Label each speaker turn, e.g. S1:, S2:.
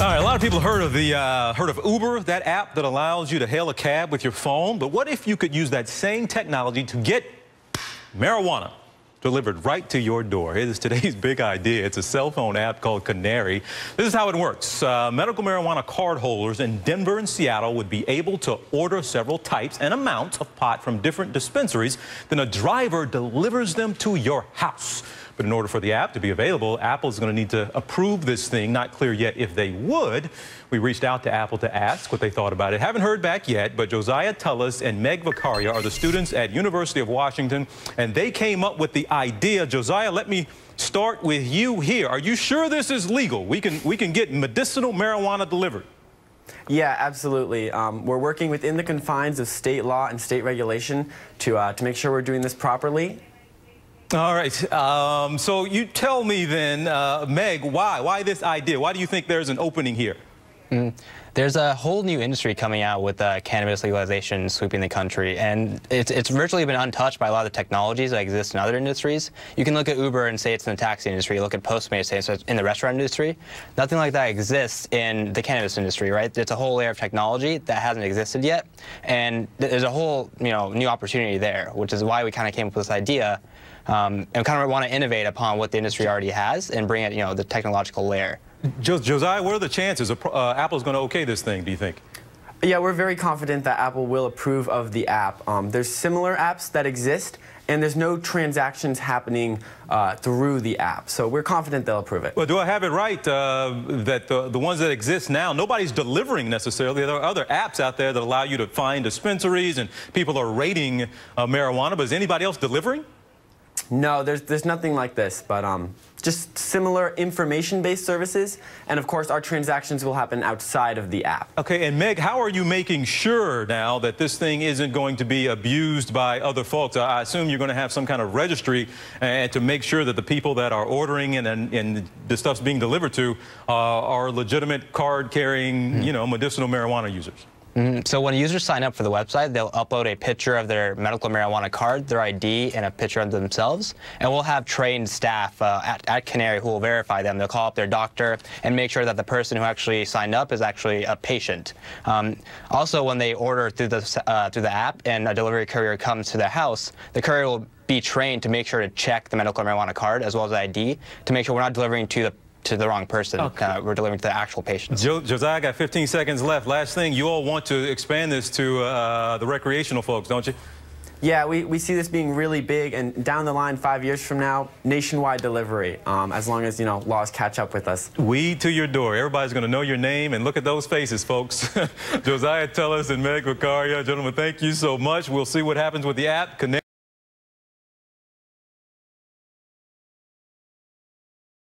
S1: All right, a lot of people heard of Uber, that app that allows you to hail a cab with your phone. But what if you could use that same technology to get marijuana delivered right to your door? It is today's big idea. It's a cell phone app called Canary. This is how it works. Medical marijuana card holders in Denver and Seattle would be able to order several types and amounts of pot from different dispensaries. Then a driver delivers them to your house. But in order for the app to be available, Apple is going to need to approve this thing. Not clear yet if they would. We reached out to Apple to ask what they thought about it. Haven't heard back yet, but Josiah Tullis and Meg Vakharia are the students at University of Washington, and they came up with the idea. Josiah, let me start with you here. Are you sure this is legal? We can get medicinal marijuana delivered.
S2: Yeah, absolutely. We're working within the confines of state law and state regulation to make sure we're doing this properly.
S1: All right. So you tell me then, Meg, why this idea? Why do you think there's an opening here?
S3: There's a whole new industry coming out with cannabis legalization sweeping the country, and it's virtually been untouched by a lot of the technologies that exist in other industries. You can look at Uber and say it's in the taxi industry. You look at Postmates and say it's in the restaurant industry. Nothing like that exists in the cannabis industry, right? It's a whole layer of technology that hasn't existed yet, and there's a whole new opportunity there, which is why we kind of came up with this idea. And kind of want to innovate upon what the industry already has and bring it, the technological layer.
S1: Josiah, what are the chances Apple's going to okay this thing, do you think?
S2: Yeah, we're very confident that Apple will approve of the app. There's similar apps that exist, and there's no transactions happening through the app. So we're confident they'll approve it.
S1: Well, do I have it right that the ones that exist now, nobody's delivering necessarily? There are other apps out there that allow you to find dispensaries, and people are rating marijuana, but is anybody else delivering?
S2: No, there's nothing like this, but just similar information-based services, and of course our transactions will happen outside of the app.
S1: Okay, and Meg, how are you making sure now that this thing isn't going to be abused by other folks? I assume you're going to have some kind of registry to make sure that the people that are ordering and the stuff's being delivered to are legitimate card-carrying, medicinal marijuana users.
S3: So when users sign up for the website, they'll upload a picture of their medical marijuana card, their ID, and a picture of themselves. And we'll have trained staff at Canary who will verify them. They'll call up their doctor and make sure that the person who actually signed up is actually a patient. Also, when they order through the app and a delivery courier comes to their house, the courier will be trained to make sure to check the medical marijuana card as well as the ID to make sure we're not delivering to the wrong person.
S1: Okay.
S3: We're delivering to the actual patient.
S1: Josiah, I got 15 seconds left. Last thing, you all want to expand this to the recreational folks, don't you?
S2: Yeah, we see this being really big, and down the line, 5 years from now, nationwide delivery, as long as, laws catch up with us.
S1: Weed to your door. Everybody's going to know your name, and look at those faces, folks. Josiah Tullis and Meg Vakharia. Gentlemen, thank you so much. We'll see what happens with the app.